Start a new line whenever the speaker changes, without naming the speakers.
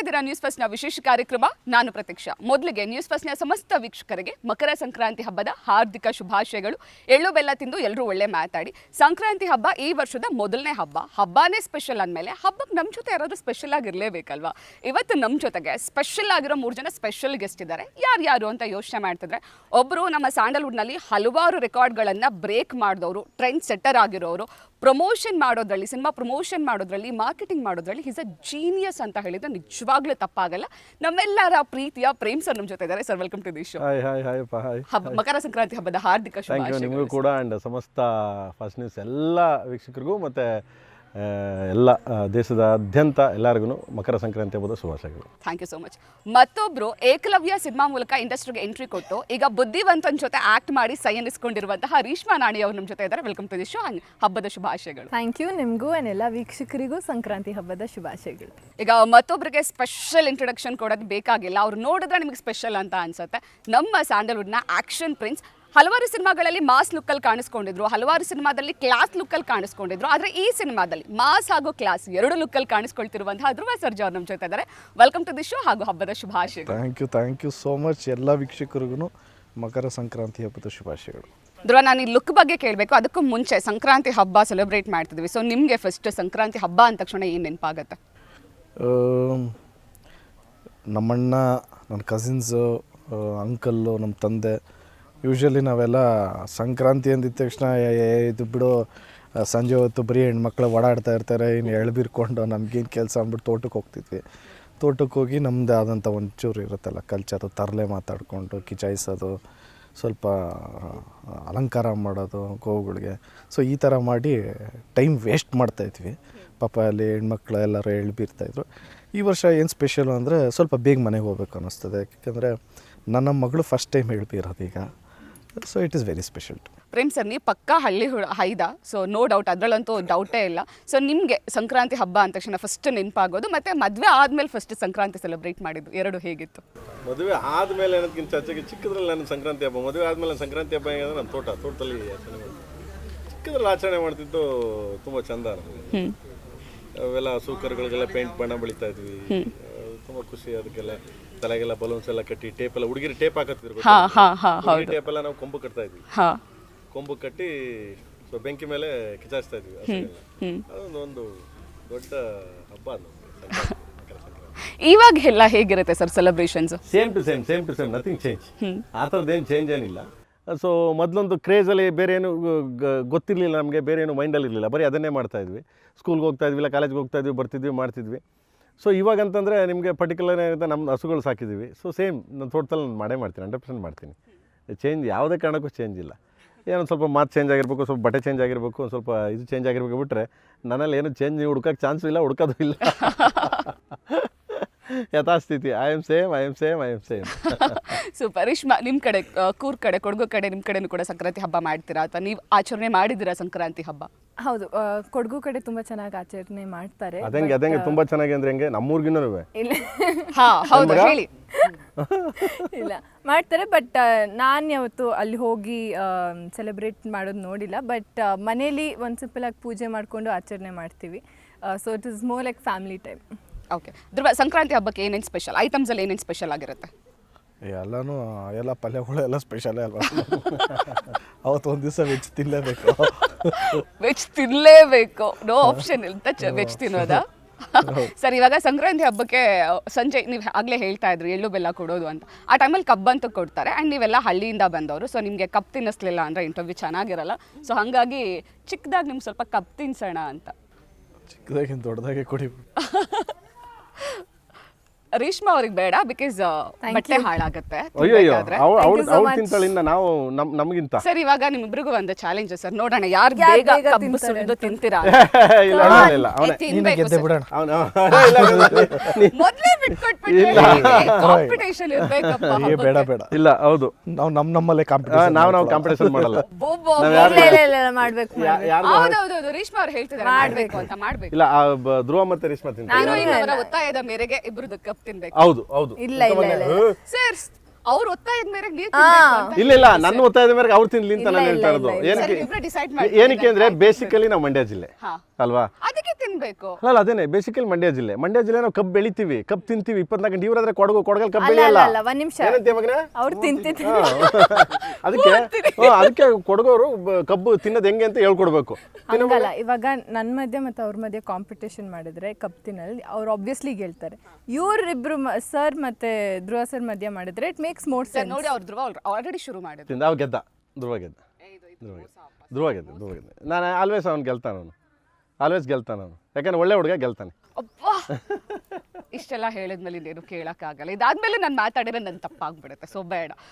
ಇದ್ದೀರಾ news first ನ ವಿಶೇಷ ಕಾರ್ಯಕ್ರಮ. ನಾನು ಪ್ರತೀಕ್ಷಾ. ಮೊದಲಿಗೆ ನ್ಯೂಸ್ ಫಸ್ಟ್ ನ ಸಮಸ್ತ ವೀಕ್ಷಕರಿಗೆ ಮಕರ ಸಂಕ್ರಾಂತಿ ಹಬ್ಬದ ಹಾರ್ದಿಕ ಶುಭಾಶಯಗಳು. ಎಳ್ಳು ಬೆಲ್ಲ ತಿಂದು ಎಲ್ಲರೂ ಒಳ್ಳೆ ಮಾತಾಡಿ. ಸಂಕ್ರಾಂತಿ ಹಬ್ಬ ಈ ವರ್ಷದ ಮೊದಲನೇ ಹಬ್ಬ. ಹಬ್ಬನೇ ಸ್ಪೆಷಲ್ ಅಂದಮೇಲೆ ಹಬ್ಬಕ್ಕೆ ನಮ್ಮ ಜೊತೆ ಯಾರಾದರೂ ಸ್ಪೆಷಲ್ ಆಗಿರಲೇಬೇಕಲ್ವಾ? ಇವತ್ತು ನಮ್ಮ ಜೊತೆಗೆ ಸ್ಪೆಷಲ್ ಆಗಿರೋ 3 ಜನ ಸ್ಪೆಷಲ್ ಗೆಸ್ಟ್ ಇದ್ದಾರೆ. ಯಾರು ಅಂತ ಯೋಚನೆ ಮಾಡ್ತಿದ್ರೆ, ಒಬ್ಬರು ನಮ್ಮ ಸ್ಯಾಂಡಲ್ವುಡ್ನಲ್ಲಿ ಹಲವಾರು ರೆಕಾರ್ಡ್ಗಳನ್ನು ಬ್ರೇಕ್ ಮಾಡಿದವರು, ಟ್ರೆಂಡ್ ಸೆಟ್ಟರ್ ಆಗಿರೋರು, ಪ್ರಮೋಷನ್ ಮಾಡೋದ್ರಲ್ಲಿ, ಸಿನಿಮಾ ಪ್ರಮೋಷನ್ ಮಾಡೋದ್ರಲ್ಲಿ, ಮಾರ್ಕೆಟಿಂಗ್ ಮಾಡೋದ್ರಲ್ಲಿ ಈಸ್ ಅ ಜೀನಿಯಸ್ ಅಂತ ಹೇಳಿದ್ರೆ ನಿಜವಾಗ್ಲೂ ತಪ್ಪಾಗಲ್ಲ. ನಮ್ಮೆಲ್ಲರ ಪ್ರೀತಿಯ ಪ್ರೇಮ್ ಸರ್ ನಮ್ಮ ಜೊತೆ ಇದ್ದಾರೆ. Sir, welcome to the show. Makara Sankranti ಹಬ್ಬದ ಹಾರ್ದಿಕ ಶುಭಾಶಯಗಳು.
ನಿಮಗೂ ಕೂಡ ಅಂಡ್ ಸಮಸ್ತ ಫಸ್ಟ್ ನ್ಯೂಸ್ ಎಲ್ಲ ವೀಕ್ಷಕರಿಗೂ ಮತ್ತೆ ಎಲ್ಲ ದೇಶದಾದ್ಯಂತ ಎಲ್ಲರಿಗೂ ಮಕರ ಸಂಕ್ರಾಂತಿ ಹಬ್ಬದ ಶುಭಾಶಯಗಳು.
Thank you so much. ಮತ್ತೊಬ್ರು ಏಕಲವ್ಯ ಸಿನಿಮಾ ಮೂಲಕ ಇಂಡಸ್ಟ್ರಿಗೆ ಎಂಟ್ರಿ ಕೊಟ್ಟು ಈಗ ಬುದ್ಧಿವಂತನ ಜೊತೆ ಆಕ್ಟ್ ಮಾಡಿ ಸೈ ಅನ್ನಿಸ್ಕೊಂಡಿರುವಂತಹ ರೀಶ್ಮಾ ನಾಣಿ ಅವರು ನಮ್ಮ ಜೊತೆ ಇದ್ದಾರೆ. Welcome to the show. ಹಬ್ಬದ ಶುಭಾಶಯಗಳು.
Thank you. ನಿಮಗೂ ಎಲ್ಲ ವೀಕ್ಷಕರಿಗೂ ಸಂಕ್ರಾಂತಿ ಹಬ್ಬದ ಶುಭಾಶಯಗಳು.
ಈಗ ಮತ್ತೊಬ್ಬರಿಗೆ ಸ್ಪೆಷಲ್ ಇಂಟ್ರೊಡಕ್ಷನ್ ಕೊಡೋದು ಬೇಕಾಗಿಲ್ಲ. ಅವ್ರು ನೋಡಿದ್ರೆ ನಿಮಗೆ ಸ್ಪೆಷಲ್ ಅಂತ ಅನ್ಸುತ್ತೆ. ನಮ್ಮ ಸ್ಯಾಂಡಲ್ವುಡ್ನ ಆಕ್ಷನ್ ಪ್ರಿನ್ಸ್. ಹಲವಾರು ಸಿನಿಮಾಗಳಲ್ಲಿ ಮಾಸ್ ಲುಕ್ಕಲ್ಲಿ ಕಾಣಿಸ್ಕೊಂಡಿದ್ರು, ಹಲವಾರು ಸಿನಿಮಾದಲ್ಲಿ ಕ್ಲಾಸ್ ಲುಕ್ಕಲ್ಲಿ ಕಾಣಿಸ್ಕೊಂಡಿದ್ರು. ಆದರೆ ಈ ಸಿನಿಮಾದಲ್ಲಿ ಮಾಸ್ ಹಾಗೂ ಕ್ಲಾಸ್ ಎರಡು ಲುಕ್ಕಲ್ಲಿ ಕಾಣಿಸ್ಕೊಳ್ತಿರುವಂತಹ ಧ್ರುವ ಸರ್ಜಾ ಅವ್ರು ನಮ್ಮ ಜೊತೆ ಇದ್ದಾರೆ. ವೆಲ್ಕಮ್ ಟು ದಿ ಶೋ ಹಾಗೂ ಹಬ್ಬದ ಶುಭಾಶಯಗಳು.
Thank you so much. ಎಲ್ಲ ವೀಕ್ಷಕರಿಗೂ ಮಕರ ಸಂಕ್ರಾಂತಿ ಹಬ್ಬದ ಶುಭಾಶಯಗಳು.
ಧ್ರುವ, ನಾನು ಈ ಲುಕ್ ಬಗ್ಗೆ ಕೇಳಬೇಕು. ಅದಕ್ಕೂ ಮುಂಚೆ ಸಂಕ್ರಾಂತಿ ಹಬ್ಬ ಸೆಲೆಬ್ರೇಟ್ ಮಾಡ್ತಿದ್ವಿ. ಸೊ ನಿಮಗೆ ಫಸ್ಟ್ ಸಂಕ್ರಾಂತಿ ಹಬ್ಬ ಅಂದ ತಕ್ಷಣ ಏನು ನೆನಪಾಗತ್ತೆ?
ನಮ್ಮಣ್ಣ, ನನ್ನ ಕಸಿನ್ಸು, ಅಂಕಲ್ಲು, ನಮ್ಮ ತಂದೆ, ಯೂಶ್ವಲಿ ನಾವೆಲ್ಲ ಸಂಕ್ರಾಂತಿ ಅಂದಿದ ತಕ್ಷಣ ಇದು ಬಿಡು ಸಂಜೆ ಹೊತ್ತು ಬರೀ ಹೆಣ್ಮಕ್ಳು ಓಡಾಡ್ತಾ ಇರ್ತಾರೆ, ಇನ್ನು ಎಳ್ಬಿರ್ಕೊಂಡು ನಮಗೇನು ಕೆಲಸ ಅಂದ್ಬಿಟ್ಟು ತೋಟಕ್ಕೆ ಹೋಗ್ತಿದ್ವಿ. ತೋಟಕ್ಕೆ ಹೋಗಿ ನಮ್ಮದೇ ಆದಂಥ ಒಂಚೂರು ಇರುತ್ತಲ್ಲ ಕಲ್ಚರು, ತರಲೆ ಮಾತಾಡಿಕೊಂಡು ಕಿಚಾಯಿಸೋದು, ಸ್ವಲ್ಪ ಅಲಂಕಾರ ಮಾಡೋದು ಗೋವುಗಳಿಗೆ. ಸೊ ಈ ಥರ ಮಾಡಿ ಟೈಮ್ ವೇಸ್ಟ್ ಮಾಡ್ತಾಯಿದ್ವಿ. ಪಾಪ ಅಲ್ಲಿ ಹೆಣ್ಮಕ್ಳು ಎಲ್ಲರೂ ಎಳ್ಬಿರ್ತಾಯಿದ್ರು. ಈ ವರ್ಷ ಏನು ಸ್ಪೆಷಲು ಅಂದರೆ ಸ್ವಲ್ಪ ಬೇಗ ಮನೆಗೆ ಹೋಗ್ಬೇಕು ಅನ್ನಿಸ್ತದೆ. ಯಾಕೆಂದರೆ ನನ್ನ ಮಗಳು ಫಸ್ಟ್ ಟೈಮ್ ಹೇಳ್ಬಿರೋದು ಈಗ. So it is very special.
Prem sir, ನೀವು ಪಕ್ಕಾ ಹಳ್ಳಿ ಹೈದ, ಸೊ ನೋ ಡೌಟ್, ಅದರಲ್ಲಂತೂ ಡೌಟೇ ಇಲ್ಲ. ಸೊ ನಿಮಗೆ ಸಂಕ್ರಾಂತಿ ಹಬ್ಬ ಅಂದ ತಕ್ಷಣ ಫಸ್ಟ್ ನೆನಪಾಗೋದು, ಮತ್ತು ಮದುವೆ ಆದಮೇಲೆ ಫಸ್ಟ್ ಸಂಕ್ರಾಂತಿ ಸೆಲೆಬ್ರೇಟ್ ಮಾಡಿದ್ದು, ಎರಡು ಹೇಗಿತ್ತು?
ಮದುವೆ ಆದಮೇಲೆ ಅನ್ನೋದಕ್ಕಿಂತ ಚರ್ಚೆಗೆ ಚಿಕ್ಕದ್ರಲ್ಲಿ ನನ್ನ ಸಂಕ್ರಾಂತಿ ಹಬ್ಬ, ಮದುವೆ ಆದಮೇಲೆ ಸಂಕ್ರಾಂತಿ ಹಬ್ಬ ಹೇಗಂದ್ರೆ ನಮ್ಮ ತೋಟದಲ್ಲಿ ಆಚರಣೆ ಮಾಡ್ತೀವಿ. ಚಿಕ್ಕದ್ರಲ್ಲಿ ಆಚರಣೆ ಮಾಡ್ತಿದ್ದು ತುಂಬ ಚಂದ. ನಮಗೆ ಅವೆಲ್ಲ ಸೂಕರ್ಗಳಿಗೆಲ್ಲ ಪೇಂಟ್ ಬಣ್ಣ ಬಳಿತಾ ಇದ್ವಿ. ತುಂಬ ಖುಷಿ. ಅದಕ್ಕೆಲ್ಲ ತಲೆಗೆಲ್ಲ ಬಲೂನ್ಸ್ ಎಲ್ಲ ಕಟ್ಟಿ ಟೇಪ್ ಎಲ್ಲ ಹುಡುಗಿರಿ ಟೇಪ್ ಹಾಕತ್ತಿದ್ರು. ಟೇಪ್ ಎಲ್ಲ ನಾವು ಕೊಂಬು ಕಟ್ತಾ ಇದ್ವಿ. ಕೊಂಬು ಕಟ್ಟಿ ಬೆಂಕಿ ಮೇಲೆ ಕಿಚಾಯಿಸ್ತಾ ಇದ್ವಿ. ಅದೊಂದು ದೊಡ್ಡ ಹಬ್ಬ ಅದು.
ಇವಾಗ ಎಲ್ಲ ಹೇಗಿರುತ್ತೆ sir celebrations?
Same to same nothing change. ಆ ಥರದ್ದೇನು ಚೇಂಜ್ ಏನಿಲ್ಲ. ಸೊ ಮೊದಲೊಂದು ಕ್ರೇಜಲ್ಲಿ ಬೇರೆ ಏನು ಗೊತ್ತಿರಲಿಲ್ಲ ನಮಗೆ, ಬೇರೆ ಏನು ಮೈಂಡಲ್ಲಿ ಇರಲಿಲ್ಲ, ಬರೀ ಅದನ್ನೇ ಮಾಡ್ತಾಯಿದ್ವಿ. ಸ್ಕೂಲ್ಗೆ ಹೋಗ್ತಾ ಇದ್ವಿ, ಇಲ್ಲ ಕಾಲೇಜ್ಗೆ ಹೋಗ್ತಾ ಇದ್ವಿ, ಬರ್ತಿದ್ವಿ, ಮಾಡ್ತಿದ್ವಿ. ಸೊ ಇವಾಗಂತಂದರೆ ನಿಮಗೆ ಪರ್ಟಿಕ್ಯುಲರ್ ಏನಿದೆ, ನಮ್ಮ ಹಸುಗಳು ಸಾಕಿದ್ದೀವಿ. ಸೊ ಸೇಮ್ ನನ್ನ ತೋಟದಲ್ಲಿ ನಾನು ಮಾಡ್ತೀನಿ, 100% ಮಾಡ್ತೀನಿ. ಚೇಂಜ್ ಯಾವುದೇ ಕಾರಣಕ್ಕೂ ಚೇಂಜ್ ಇಲ್ಲ. ಏನೊಂದು ಸ್ವಲ್ಪ ಮಾತು ಚೇಂಜ್ ಆಗಿರಬೇಕು, ಸ್ವಲ್ಪ ಬಟ್ಟೆ ಚೇಂಜ್ ಆಗಿರಬೇಕು, ಒಂದು ಸ್ವಲ್ಪ ಇದು ಚೇಂಜ್ ಆಗಿರಬೇಕು. ಬಿಟ್ಟರೆ ನನ್ನಲ್ಲಿ ಏನು ಚೇಂಜ್ ಹುಡ್ಕೋಕ್ಕೆ ಚಾನ್ಸು ಇಲ್ಲ, ಹುಡ್ಕೋದು ಇಲ್ಲ. ಯಥಾಸ್ಥಿತಿ. I am same.
Super. Reshma, ನಿಮ್ಮ ಕಡೆ ಕೂರ್ಗ್ ಕಡೆ, ಕೊಡಗು ಕಡೆ, ನಿಮ್ಮ ಕಡೆನೂ ಕೂಡ ಸಂಕ್ರಾಂತಿ ಹಬ್ಬ ಮಾಡ್ತೀರಾ ಅಥವಾ ನೀವು ಆಚರಣೆ ಮಾಡಿದ್ದೀರಾ ಸಂಕ್ರಾಂತಿ ಹಬ್ಬ?
ಹೌದು, ಕೊಡಗು ಕಡೆ ತುಂಬಾ ಚೆನ್ನಾಗಿ ಆಚರಣೆ ಮಾಡ್ತಾರೆ.
ಅದಂಗೆ ತುಂಬಾ ಚೆನ್ನಾಗಿ ಅಂದ್ರೆ ಹೆಂಗೆ? ನಮ್ಮೂರ್ಗಿನೂ
ಇಲ್ಲ ಮಾಡ್ತಾರೆ, ಬಟ್ ನಾನು ಯಾವತ್ತು ಅಲ್ಲಿ ಹೋಗಿ ಸೆಲೆಬ್ರೇಟ್ ಮಾಡೋದು ನೋಡಿಲ್ಲ. ಬಟ್ ಮನೇಲಿ ಒಂದು ಸಿಂಪಲ್ ಆಗಿ ಪೂಜೆ ಮಾಡಿಕೊಂಡು ಆಚರಣೆ ಮಾಡ್ತೀವಿ. So it is more like family time.
Okay Dhruva, Sankranti ಹಬ್ಬಕ್ಕೆ ಏನೇನು ಸ್ಪೆಷಲ್ ಐಟಮ್ಸಲ್ಲಿ ಏನೇನು ಸ್ಪೆಷಲ್ ಆಗಿರುತ್ತೆ?
ಎಲ್ಲನೂ ಎಲ್ಲ ಪಲ್ಯಗಳು ಎಲ್ಲ ಸ್ಪೆಷಲೇ ಅಲ್ವಾ. ಅವತ್ತು ಒಂದು ದಿವಸ ವೆಜ್
ತಿನ್ನಲೇಬೇಕು, ನೋ ಆಪ್ಷನ್ ಇಲ್ಲ ವೆಜ್ ತಿನ್ನೋದಾ? ಸರ್, ಇವಾಗ ಸಂಕ್ರಾಂತಿ ಹಬ್ಬಕ್ಕೆ ಸಂಜೆ ನೀವು ಆಗಲೇ ಹೇಳ್ತಾ ಇದ್ರು ಎಳ್ಳು ಬೆಲ್ಲ ಕೊಡೋದು ಅಂತ. ಆ ಟೈಮಲ್ಲಿ ಕಬ್ಬಂತೂ ಕೊಡ್ತಾರೆ. ಆ್ಯಂಡ್ ನೀವೆಲ್ಲ ಹಳ್ಳಿಯಿಂದ ಬಂದವರು, ಸೊ ನಿಮಗೆ ಕಪ್ ತಿನ್ನಿಸ್ಲಿಲ್ಲ ಅಂದರೆ ಇಂಟರ್ವ್ಯೂ ಚೆನ್ನಾಗಿರಲ್ಲ. ಸೊ ಹಾಗಾಗಿ ಚಿಕ್ಕದಾಗಿ ನಿಮ್ಗೆ ಸ್ವಲ್ಪ ಕಪ್ ತಿನ್ಸೋಣ ಅಂತ.
ಚಿಕ್ಕದಾಗಿ ದೊಡ್ಡದಾಗೆ ಕೊಡಿ.
ರೇಷ್ಮಾ ಅವ್ರಿಗೆ ಬೇಡ, ಬಿಕಾಸ್ ಬಟ್ಟೆ ಹಾಳಾಗುತ್ತೆ. ಸರ್, ಇವಾಗ ನಿಮ್ಮಿಬ್ರಿಗೂ ಒಂದು ಚಾಲೆಂಜ್ ಸರ್, ನೋಡೋಣ ಯಾರು ಬೇಗ ಕಬ್ಬು ಸುರಿದು ತಿಂತೀರಾ. ಮೊದಲೇ ಕಾಂಪಿಟೇಷನ್ ಇರ್ಬೇಕಪ್ಪ.
ಇಲ್ಲ, ಹೌದು,
ನಾವು ನಮ್ಮಲ್ಲೇ
ಕಾಂಪಿಟೇಷನ್ ಮಾಡಲ್ಲ.
ಮಾಡ್ಬೇಕು.
ಹೌದೌದು, ರೇಷ್ಮಾ ಅವ್ರು ಹೇಳ್ತಿದ್ದಾರೆ ಮಾಡ್ಬೇಕು ಅಂತ. ಮಾಡ್ಬೇಕು.
ಇಲ್ಲ, ಧ್ರುವ ಮತ್ತೆ ರೇಷ್ಮಾ
ತಿಂತಾರೆ. ಒತ್ತಾಯದ ಮೇರೆಗೆ ಇಬ್ರದ್ದು ಕಪ್ ತಿನ್ಬೇಕು.
ಹೌದು.
ಇಲ್ಲ
ಸರ್, ಅವ್ರ ಒತ್ತಾಯದ ಮೇರೆಗೆ
ಇಲ್ಲ, ನನ್ನ ಒತ್ತಾಯದ ಮೇರೆಗೆ ಅವ್ರು ತಿನ್ಲಿ ಅಂತ ನಾನು ಹೇಳ್ತಾ ಇರೋದು. ಏನಕ್ಕೆ ಅಂದ್ರೆ ಬೇಸಿಕಲಿ ನಾವು ಮಂಡ್ಯ ಜಿಲ್ಲೆ. ಅಲ್ವಾ?
ಅದಕ್ಕೆ ತಿನ್ಬೇಕು.
ಅಲ್ಲ ಅದೇನೆ ಬೇಸಿಕಲಿ ಮಂಡ್ಯ ಜಿಲ್ಲೆ ನಾವು ಕಬ್ಬು ಬೆಳಿತೀವಿ, ಕಬ್ಬು ತಿಂತೀವಿ 24 ಗಂಟೆ. ಇವರಾದ್ರೆ ಕೊಡಗಲ್ ಕಬ್ಬು
ಅಲ್ಲ
ಬೆಳೆಯಲ್ಲ.
ಅಲ್ಲ ಒಂದ್ ನಿಮಿಷ,
ಏನಂತೀಯ ಮಗನೇ?
ಅವ್ರು ತಿಂತಿದ್ರು.
ಅದಕ್ಕೆ ಕೊಡಗೋರು ಕಬ್ಬು ತಿನ್ನೋದು ಹೆಂಗೆ ಅಂತ ಹೇಳ್ಕೊಡ್ಬೇಕು.
ಹಂಗಲ್ಲ, ಇವಾಗ ನನ್ನ ಮಧ್ಯೆ ಮತ್ತು ಅವ್ರ ಮಧ್ಯೆ ಕಾಂಪಿಟೇಷನ್ ಮಾಡಿದ್ರೆ ಕಪ್ ತಿನ್ನಲ್ಲಿ ಅವ್ರು ಆಬ್ವಿಯಸ್ಲಿ ಗೆಲ್ತಾರೆ. ಇವ್ರಿಬ್ರು ಸರ್ ಮತ್ತೆ ಧ್ರುವ ಸರ್ ಮಧ್ಯೆ ಮಾಡಿದ್ರೆ ಇಟ್ ಮೇಕ್ಸ್ ಮೋರ್ ಸೆನ್ಸ್.
ನೋಡಿ ಅವ್ರ ಧ್ರುವ ಆಲ್ರೆಡಿ ಶುರು ಮಾಡಿದ್ರು.
ಅವ್ ಗೆದ್ದ, ಧ್ರುವ ಗೆದ್ದ. ನಾನು ಆಲ್ವೇಸ್ ಅವ್ನು ಗೆಲ್ತಾನೆ ಅವನು. ಯಾಕಂದ್ರೆ ಒಳ್ಳೆ ಹುಡುಗ ಗೆಲ್ತಾನೆ.
ಅಬ್ಬಾ ಇಷ್ಟೆಲ್ಲ ಹೇಳಿದ್ಮೇಲೆ ಇನ್ನೇನು ಕೇಳಕ್ಕಾಗಲ್ಲ. ಇದಾದ್ಮೇಲೆ ನಾನು ಮಾತಾಡಿದ್ರೆ ನನ್ನ ತಪ್ಪಾಗ್ಬಿಡುತ್ತೆ, ಸೊ ಬೇಡ.